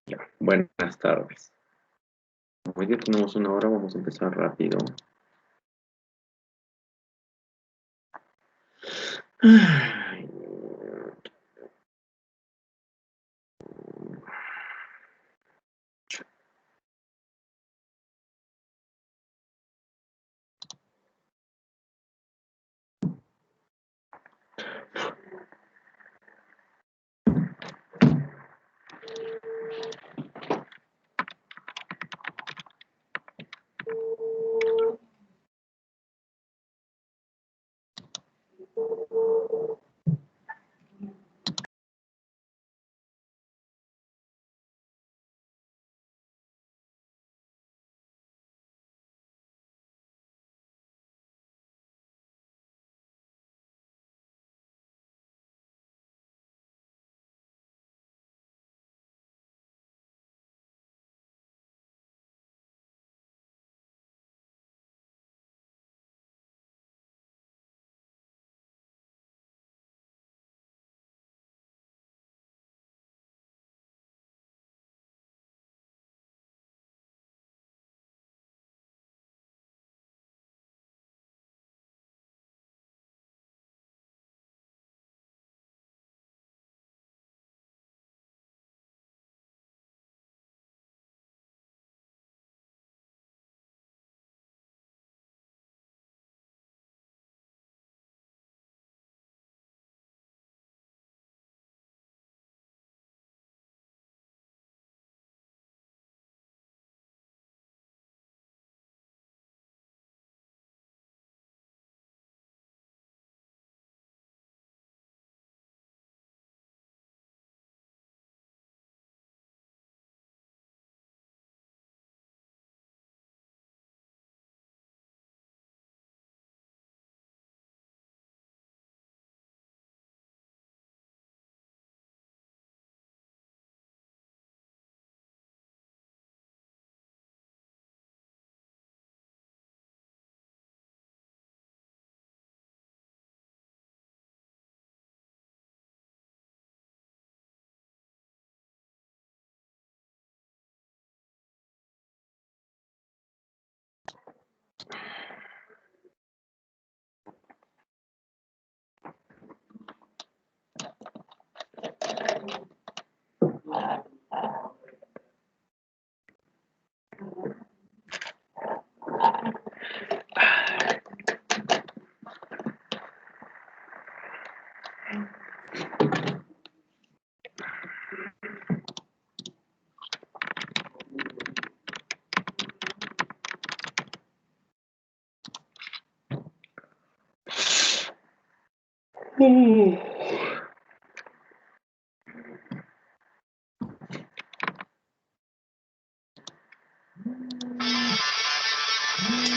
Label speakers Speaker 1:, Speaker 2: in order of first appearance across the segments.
Speaker 1: Ya, buenas tardes. Hoy ya tenemos una hora, vamos a empezar rápido.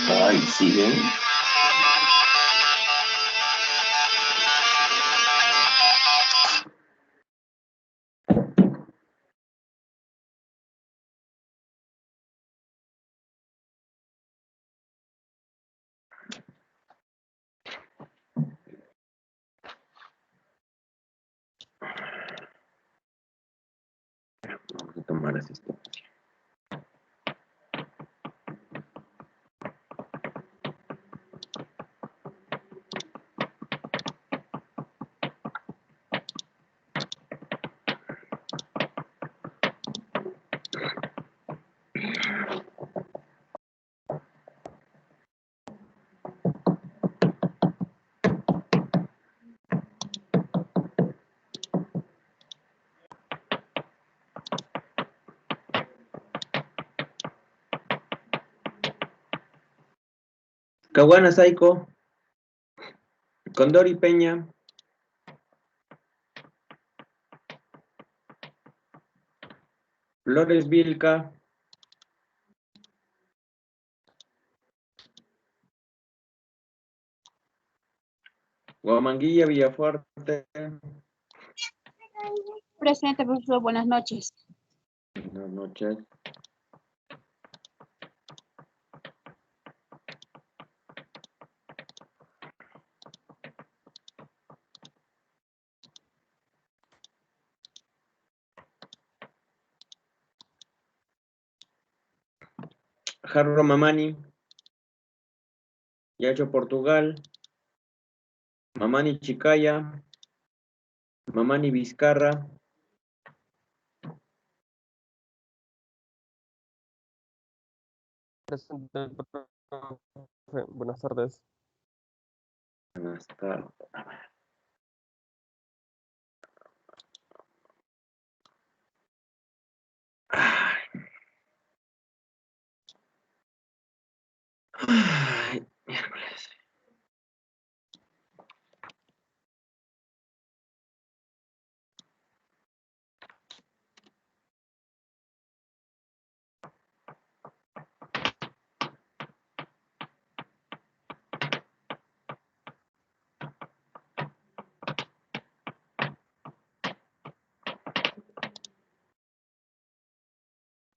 Speaker 1: Ay, siguen. Vamos a tomar asistencia. Caguana Saiko, Condori Peña, Flores Vilca, Guamanguilla Villafuerte.
Speaker 2: Presente, profesor, buenas noches.
Speaker 1: Buenas noches. Jarro Mamani, Yacho Portugal, Mamani Chicaya, Mamani Vizcarra,
Speaker 3: Presente, profe. Buenas tardes.
Speaker 1: buenas tardes. Ay, miércoles.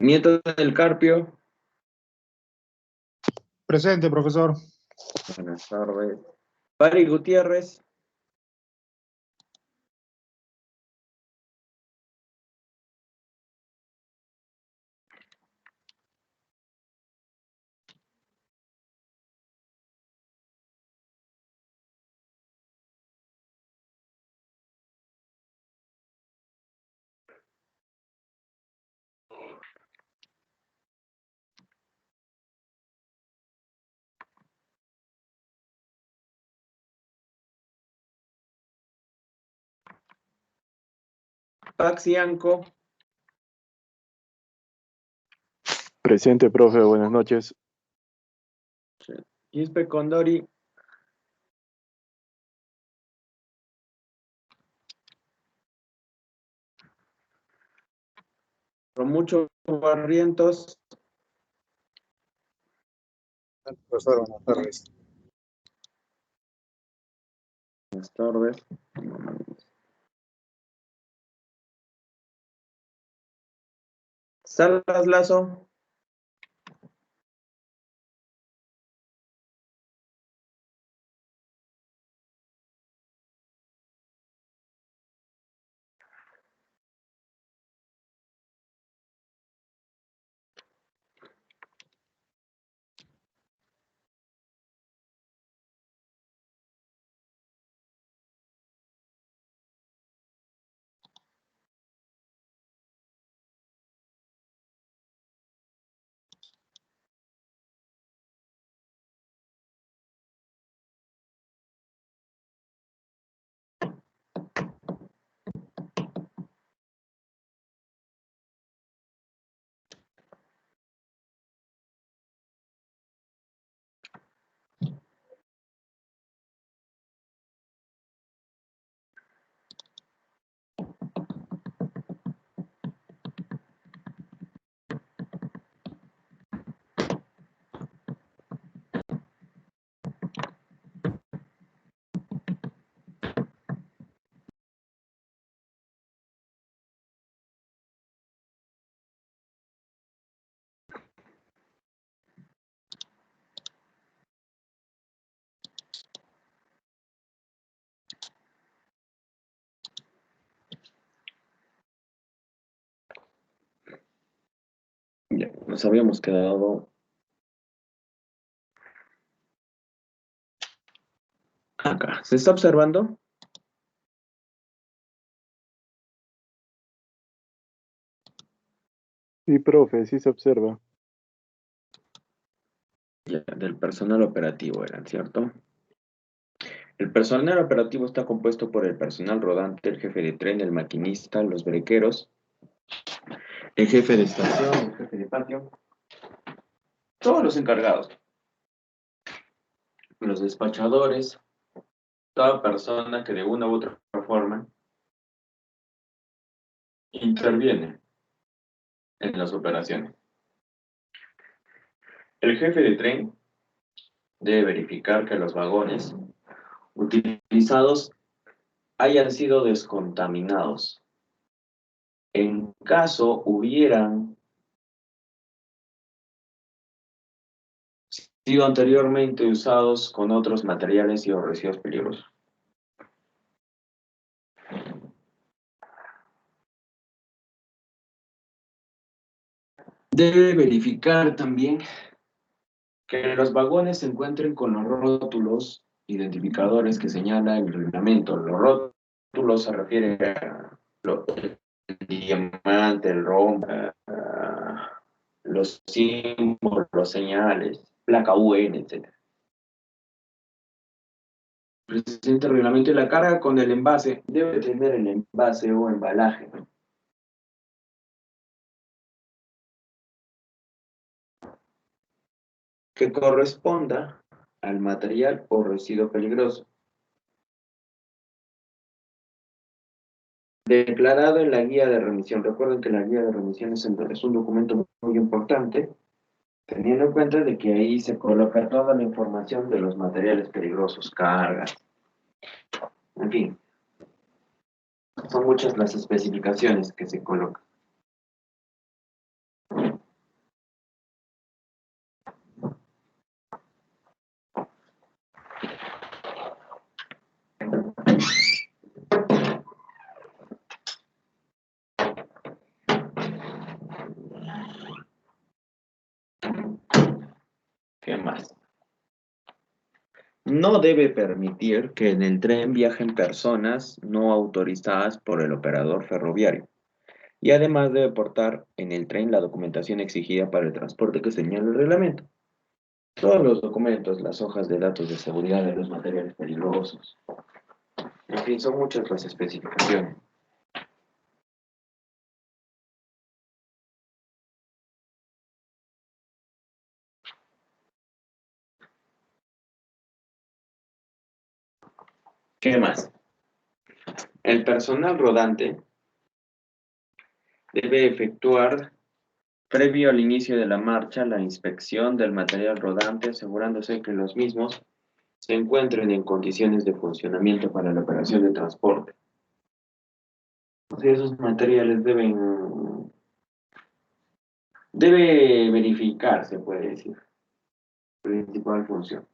Speaker 1: Nieto del Carpio.
Speaker 4: Presente, profesor.
Speaker 1: Buenas tardes. Pari Gutiérrez. Paxianco.
Speaker 5: Presente, profe, buenas noches.
Speaker 1: Quispe Condori. Romucho Barrientos.
Speaker 4: Profesor, buenas tardes.
Speaker 1: Buenas tardes. Salas Lazo. Ya, nos habíamos quedado acá. ¿Se está observando?
Speaker 5: Sí, profe, sí se observa.
Speaker 1: Ya, del personal operativo eran, ¿cierto? El personal operativo está compuesto por el personal rodante, el jefe de tren, el maquinista, los brequeros, el jefe de estación, el jefe de patio, todos los encargados, los despachadores, toda persona que de una u otra forma interviene en las operaciones. El jefe de tren debe verificar que los vagones utilizados hayan sido descontaminados. En caso hubieran sido anteriormente usados con otros materiales y o residuos peligrosos. Debe verificar también Que los vagones se encuentren con los rótulos identificadores que señala el reglamento. Los rótulos se refieren a el diamante, el rombo, los símbolos, los señales, placa UN, etc. El presente reglamento y la carga con el envase debe tener el envase o embalaje, ¿no? Que corresponda al material o residuo peligroso, declarado en la guía de remisión. Recuerden que la guía de remisión es un documento muy importante, teniendo en cuenta de que ahí se coloca toda la información de los materiales peligrosos, cargas, en fin, son muchas las especificaciones que se colocan. ¿Qué más? No debe permitir que en el tren viajen personas no autorizadas por el operador ferroviario. Y además debe portar en el tren la documentación exigida para el transporte que señala el reglamento. Todos los documentos, las hojas de datos de seguridad de los materiales peligrosos. En fin, son muchas las especificaciones. ¿Qué más? El personal rodante debe efectuar, previo al inicio de la marcha, la inspección del material rodante, asegurándose que los mismos se encuentren en condiciones de funcionamiento para la operación de transporte. O sea, esos materiales debe verificar, se puede decir, principal función.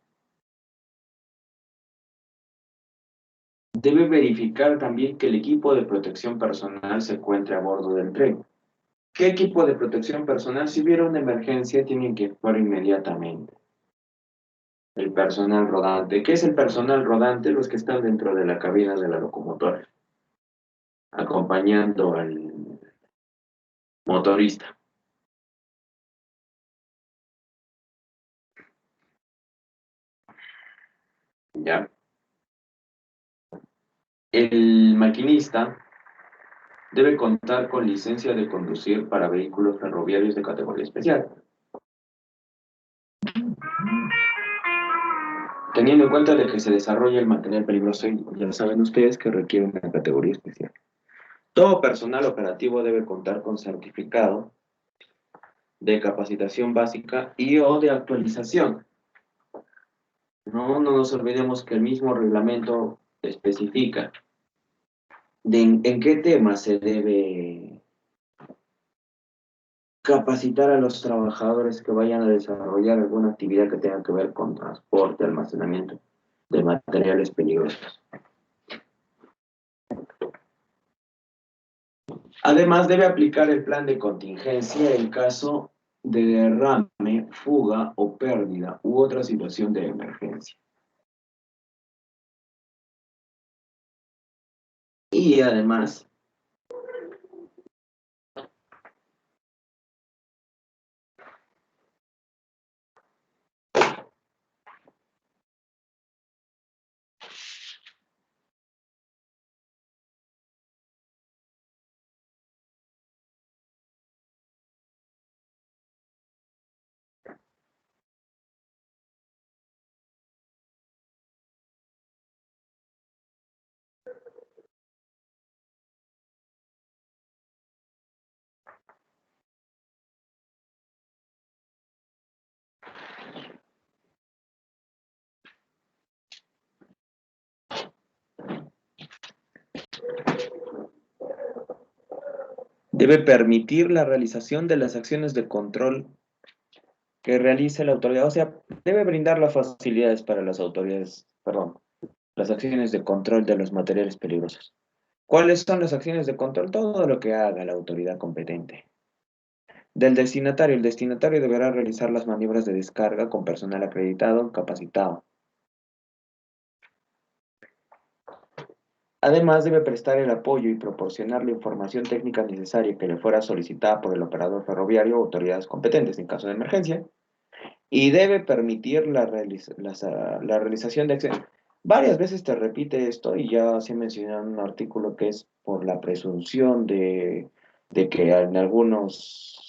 Speaker 1: Debe verificar también que el equipo de protección personal se encuentre a bordo del tren. ¿Qué equipo de protección personal? Si hubiera una emergencia, tienen que actuar inmediatamente. El personal rodante. ¿Qué es el personal rodante? Los que están dentro de la cabina de la locomotora, acompañando al motorista. ¿Ya? El maquinista debe contar con licencia de conducir para vehículos ferroviarios de categoría especial. Teniendo en cuenta de que se desarrolla el material peligroso, y ya saben ustedes que requiere una categoría especial. Todo personal operativo debe contar con certificado de capacitación básica y o de actualización. No nos olvidemos que el mismo reglamento especifica en qué tema se debe capacitar a los trabajadores que vayan a desarrollar alguna actividad que tenga que ver con transporte, almacenamiento de materiales peligrosos. Además, debe aplicar el plan de contingencia en caso de derrame, fuga o pérdida u otra situación de emergencia. Y además, debe permitir la realización de las acciones de control que realice la autoridad, o sea, debe brindar las facilidades para las autoridades, perdón, las acciones de control de los materiales peligrosos. ¿Cuáles son las acciones de control? Todo lo que haga la autoridad competente. Del destinatario. El destinatario deberá realizar las maniobras de descarga con personal acreditado, capacitado. Además, debe prestar el apoyo y proporcionar la información técnica necesaria que le fuera solicitada por el operador ferroviario o autoridades competentes en caso de emergencia. Y debe permitir la realización de acciones. Varias veces te repite esto y ya se menciona en un artículo que es por la presunción de que en algunos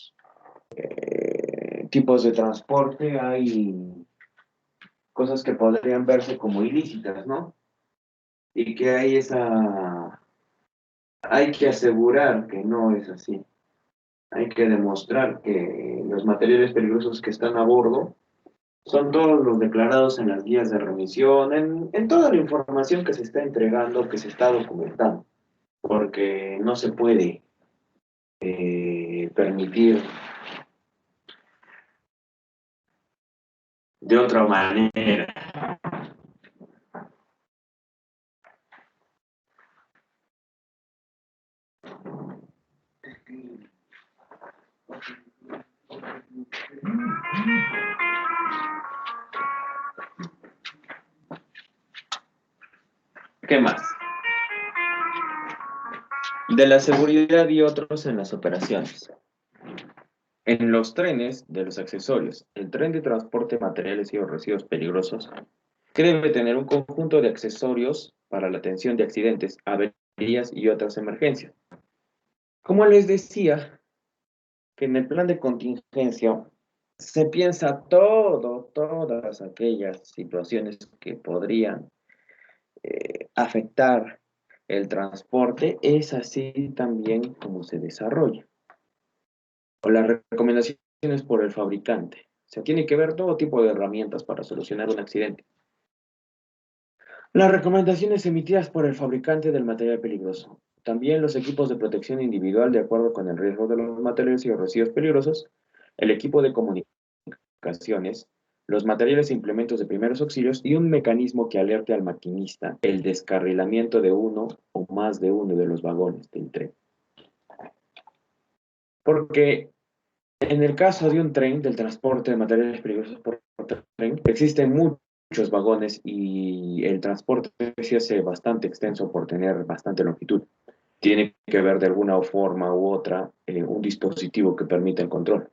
Speaker 1: tipos de transporte hay cosas que podrían verse como ilícitas, ¿no? Y que hay que asegurar que no es así. Hay que demostrar que los materiales peligrosos que están a bordo son todos los declarados en las guías de remisión, en toda la información que se está entregando, que se está documentando, porque no se puede permitir de otra manera. ¿Qué más? De la seguridad y otros en las operaciones. En los trenes, de los accesorios, el tren de transporte de materiales y o residuos peligrosos, que debe tener un conjunto de accesorios para la atención de accidentes, averías y otras emergencias. Como les decía, que en el plan de contingencia se piensa todas aquellas situaciones que podrían afectar el transporte, es así también como se desarrolla. O las recomendaciones por el fabricante. O sea, tiene que ver todo tipo de herramientas para solucionar un accidente. Las recomendaciones emitidas por el fabricante del material peligroso. También los equipos de protección individual de acuerdo con el riesgo de los materiales y los residuos peligrosos, el equipo de comunicaciones, los materiales e implementos de primeros auxilios y un mecanismo que alerte al maquinista el descarrilamiento de uno o más de uno de los vagones del tren. Porque en el caso de un tren, del transporte de materiales peligrosos por tren, existen muchos vagones y el transporte se hace bastante extenso por tener bastante longitud. Tiene que haber de alguna forma u otra un dispositivo que permita el control.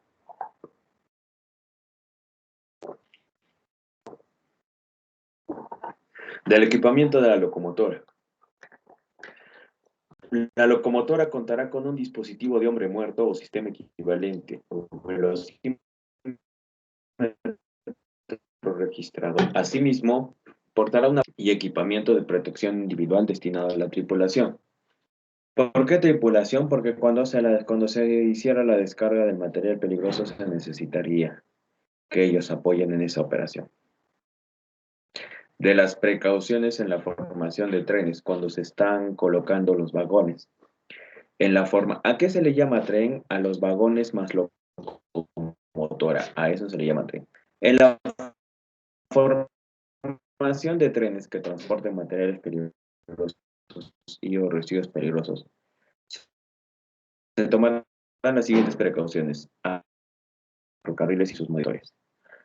Speaker 1: Del equipamiento de la locomotora. La locomotora contará con un dispositivo de hombre muerto o sistema equivalente o velocímetro registrado. Asimismo, portará una y equipamiento de protección individual destinado a la tripulación. ¿Por qué tripulación? Porque cuando se hiciera la descarga del material peligroso se necesitaría que ellos apoyen en esa operación. De las precauciones en la formación de trenes cuando se están colocando los vagones. ¿A qué se le llama tren? A los vagones más locomotora. A eso se le llama tren. En la formación de trenes que transporten materiales peligrosos y o residuos peligrosos, se tomarán las siguientes precauciones a ferrocarriles y sus motores.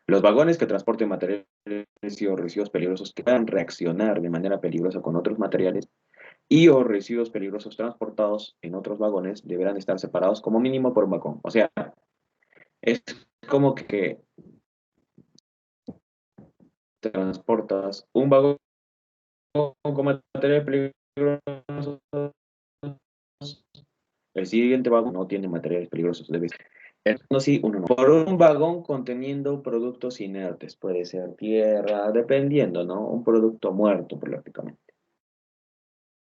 Speaker 1: Los vagones que transporten materiales y o residuos peligrosos que puedan reaccionar de manera peligrosa con otros materiales y o residuos peligrosos transportados en otros vagones deberán estar separados como mínimo por un vagón. O sea, es como que transportas un vagón con material peligroso, el siguiente vagón no tiene materiales peligrosos, debe ser. Uno sí, uno no. Por un vagón conteniendo productos inertes, puede ser tierra, dependiendo, ¿no? Un producto muerto prácticamente.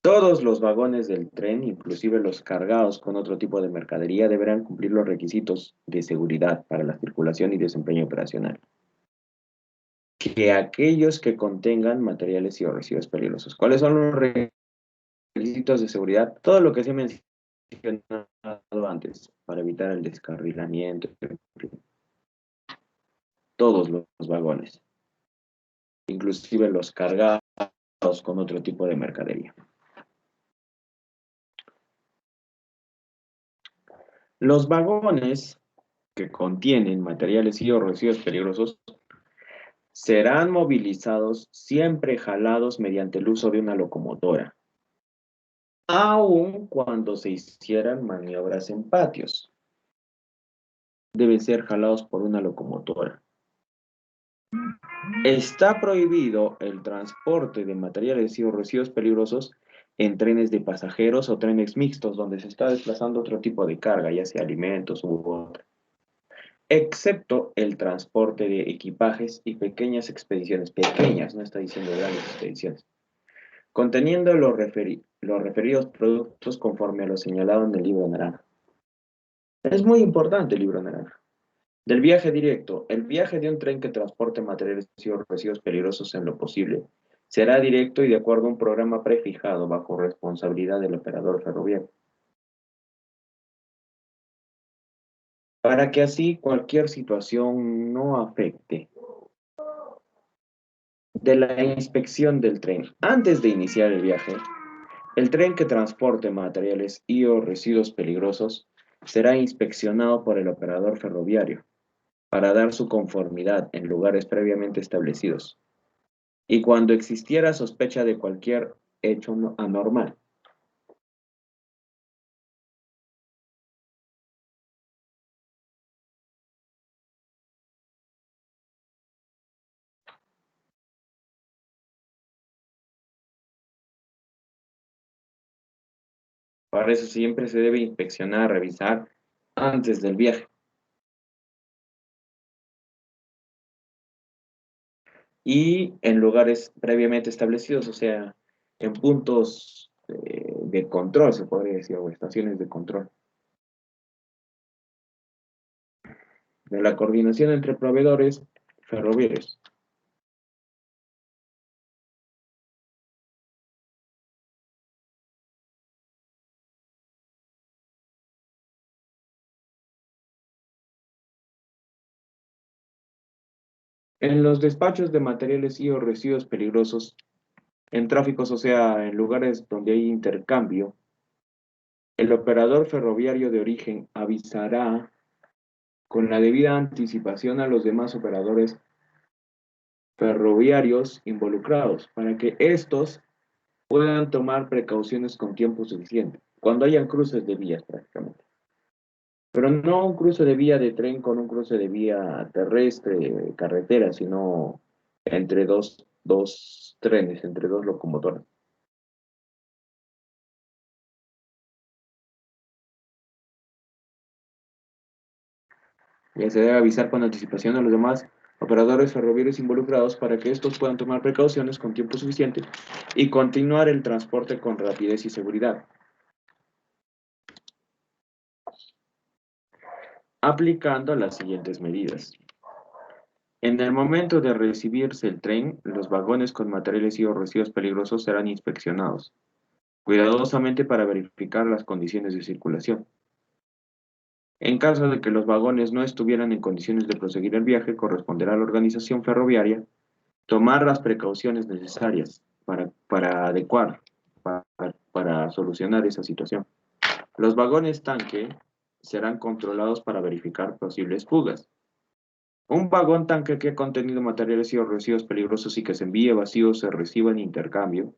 Speaker 1: Todos los vagones del tren, inclusive los cargados con otro tipo de mercadería, deberán cumplir los requisitos de seguridad para la circulación y desempeño operacional. Que aquellos que contengan materiales y o residuos peligrosos. ¿Cuáles son los requisitos de seguridad? Todo lo que se ha mencionado antes, para evitar el descarrilamiento, todos los vagones, inclusive los cargados con otro tipo de mercadería. Los vagones que contienen materiales y o residuos peligrosos serán movilizados siempre jalados mediante el uso de una locomotora, aun cuando se hicieran maniobras en patios. Deben ser jalados por una locomotora. Está prohibido el transporte de materiales y o residuos peligrosos en trenes de pasajeros o trenes mixtos donde se está desplazando otro tipo de carga, ya sea alimentos u otra, excepto el transporte de equipajes y pequeñas expediciones, pequeñas, no está diciendo grandes expediciones, conteniendo los referidos productos conforme a lo señalado en el libro naranja. Es muy importante el libro naranja. Del viaje directo, el viaje de un tren que transporte materiales y o residuos peligrosos en lo posible será directo y de acuerdo a un programa prefijado bajo responsabilidad del operador ferroviario, para que así cualquier situación no afecte de la inspección del tren. Antes de iniciar el viaje, el tren que transporte materiales y o residuos peligrosos será inspeccionado por el operador ferroviario para dar su conformidad en lugares previamente establecidos y cuando existiera sospecha de cualquier hecho anormal. Para eso siempre se debe inspeccionar, revisar antes del viaje. Y en lugares previamente establecidos, o sea, en puntos de control, se podría decir, o estaciones de control. De la coordinación entre proveedores ferroviarios. En los despachos de materiales y o residuos peligrosos, en tráficos, o sea, en lugares donde hay intercambio, el operador ferroviario de origen avisará con la debida anticipación a los demás operadores ferroviarios involucrados para que estos puedan tomar precauciones con tiempo suficiente, cuando hayan cruces de vías prácticamente. Pero no un cruce de vía de tren con un cruce de vía terrestre, carretera, sino entre dos trenes, entre dos locomotoras. Ya se debe avisar con anticipación a los demás operadores ferroviarios involucrados para que estos puedan tomar precauciones con tiempo suficiente y continuar el transporte con rapidez y seguridad. Aplicando las siguientes medidas. En el momento de recibirse el tren, los vagones con materiales y o residuos peligrosos serán inspeccionados cuidadosamente para verificar las condiciones de circulación. En caso de que los vagones no estuvieran en condiciones de proseguir el viaje, corresponderá a la organización ferroviaria tomar las precauciones necesarias para adecuar, para solucionar esa situación. Los vagones tanque serán controlados para verificar posibles fugas. Un vagón tanque que ha contenido materiales y o residuos peligrosos y que se envíe vacío o se reciba en intercambio,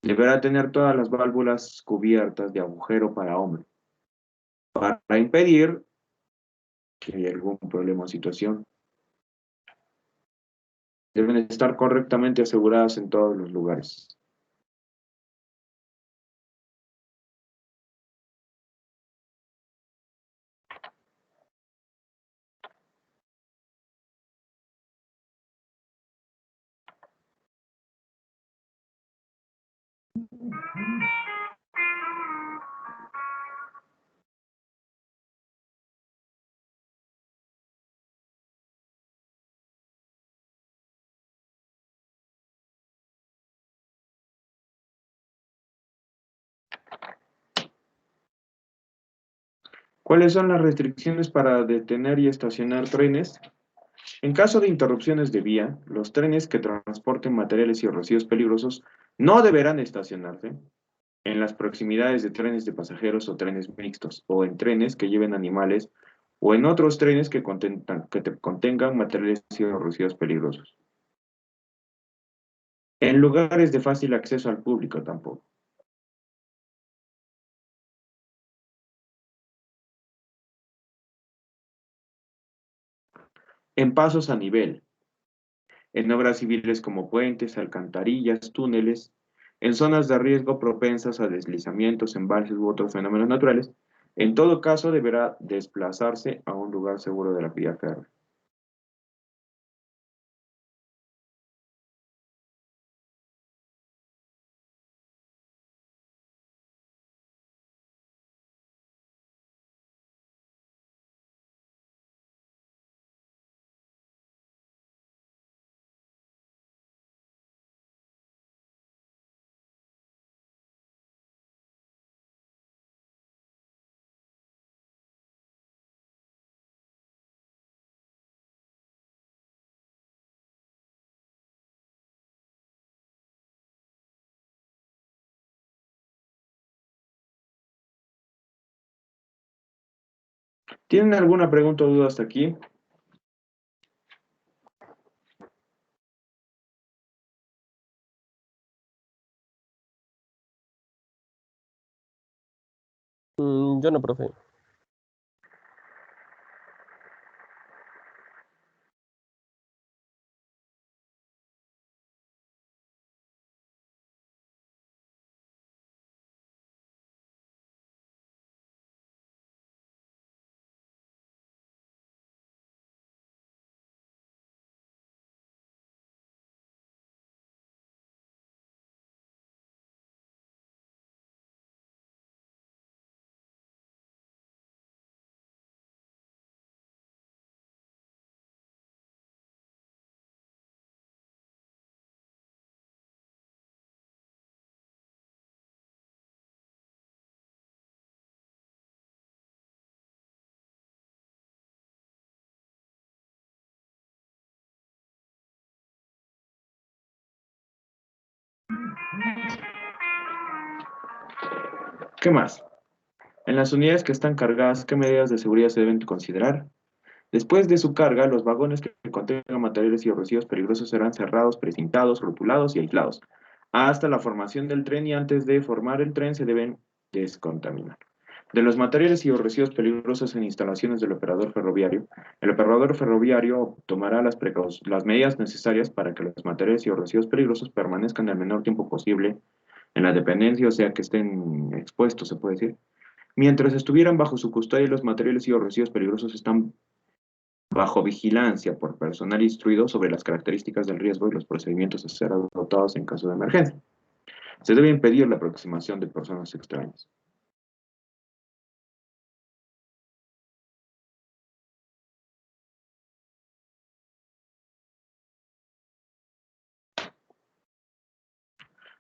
Speaker 1: deberá tener todas las válvulas cubiertas de agujero para hombre, para impedir que haya algún problema o situación. Deben estar correctamente aseguradas en todos los lugares. ¿Cuáles son las restricciones para detener y estacionar trenes? En caso de interrupciones de vía, los trenes que transporten materiales y residuos peligrosos no deberán estacionarse en las proximidades de trenes de pasajeros o trenes mixtos, o en trenes que lleven animales o en otros trenes que contengan materiales y residuos peligrosos. En lugares de fácil acceso al público tampoco. En pasos a nivel, en obras civiles como puentes, alcantarillas, túneles, en zonas de riesgo propensas a deslizamientos, embalses u otros fenómenos naturales, en todo caso deberá desplazarse a un lugar seguro de la vía férrea. ¿Tienen alguna pregunta o duda hasta aquí?
Speaker 3: Yo no, profe.
Speaker 1: ¿Qué más? En las unidades que están cargadas, ¿qué medidas de seguridad se deben considerar? Después de su carga, los vagones que contengan materiales y residuos peligrosos serán cerrados, precintados, rotulados y aislados. Hasta la formación del tren y antes de formar el tren se deben descontaminar. De los materiales y residuos peligrosos en instalaciones del operador ferroviario, el operador ferroviario tomará las medidas necesarias para que los materiales y residuos peligrosos permanezcan el menor tiempo posible en la dependencia, o sea, que estén expuestos, se puede decir. Mientras estuvieran bajo su custodia, los materiales y residuos peligrosos están bajo vigilancia por personal instruido sobre las características del riesgo y los procedimientos a ser adoptados en caso de emergencia. Se debe impedir la aproximación de personas extrañas.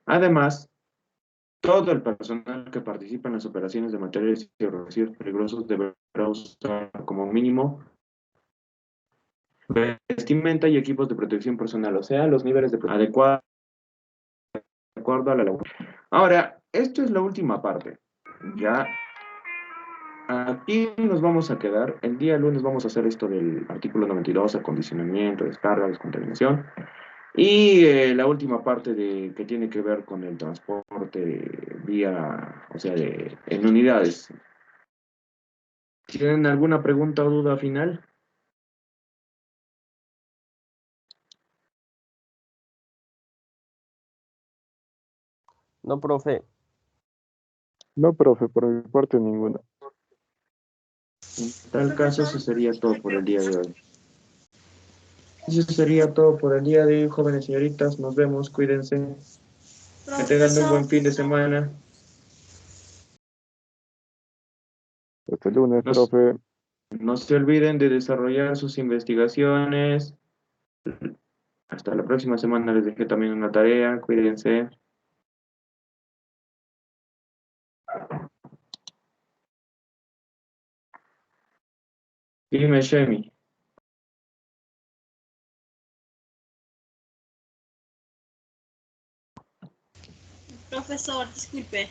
Speaker 1: Además, todo el personal que participa en las operaciones de materiales y residuos peligrosos deberá usar como mínimo vestimenta y equipos de protección personal, o sea, los niveles de protección adecuados de acuerdo a la labor. Ahora, esto es la última parte. Ya aquí nos vamos a quedar. El día lunes vamos a hacer esto del artículo 92, acondicionamiento, descarga, descontaminación. Y la última parte que tiene que ver con el transporte vía, o sea, en unidades. ¿Tienen alguna pregunta o duda final?
Speaker 3: No, profe.
Speaker 5: No, profe, por mi parte ninguna.
Speaker 1: En tal caso, eso sería todo por el día de hoy. Eso sería todo por el día de hoy, jóvenes señoritas. Nos vemos, cuídense. Que tengan un buen fin de semana.
Speaker 5: Hasta el lunes,
Speaker 1: No,
Speaker 5: profe.
Speaker 1: no se olviden de desarrollar sus investigaciones. Hasta la próxima semana les dejé también una tarea. Cuídense. Dime, Shemi.
Speaker 2: Profesor, disculpe.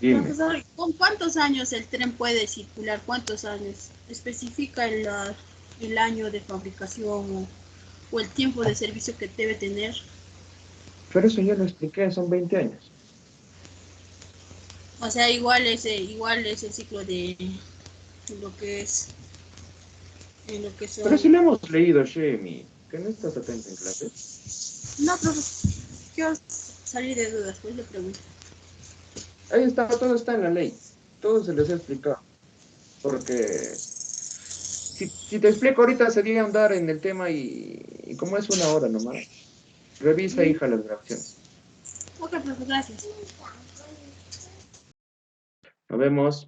Speaker 1: Dime.
Speaker 2: Profesor, ¿con cuántos años el tren puede circular? ¿Cuántos años? ¿Especifica el año de fabricación o el tiempo de servicio que debe tener?
Speaker 1: Pero eso ya lo expliqué, son 20 años.
Speaker 2: O sea, igual es el ciclo de lo que es, en lo que son...
Speaker 1: Pero si lo hemos leído, Shemi, que no estás atento en clase.
Speaker 2: No, profesor, quiero salir de dudas, pues le pregunto.
Speaker 1: Ahí está, todo está en la ley. Todo se les ha explicado. Porque si te explico ahorita sería andar en el tema y como es una hora nomás, revisa, hija, las grabaciones.
Speaker 2: Ok, profesor, gracias.
Speaker 1: Nos vemos.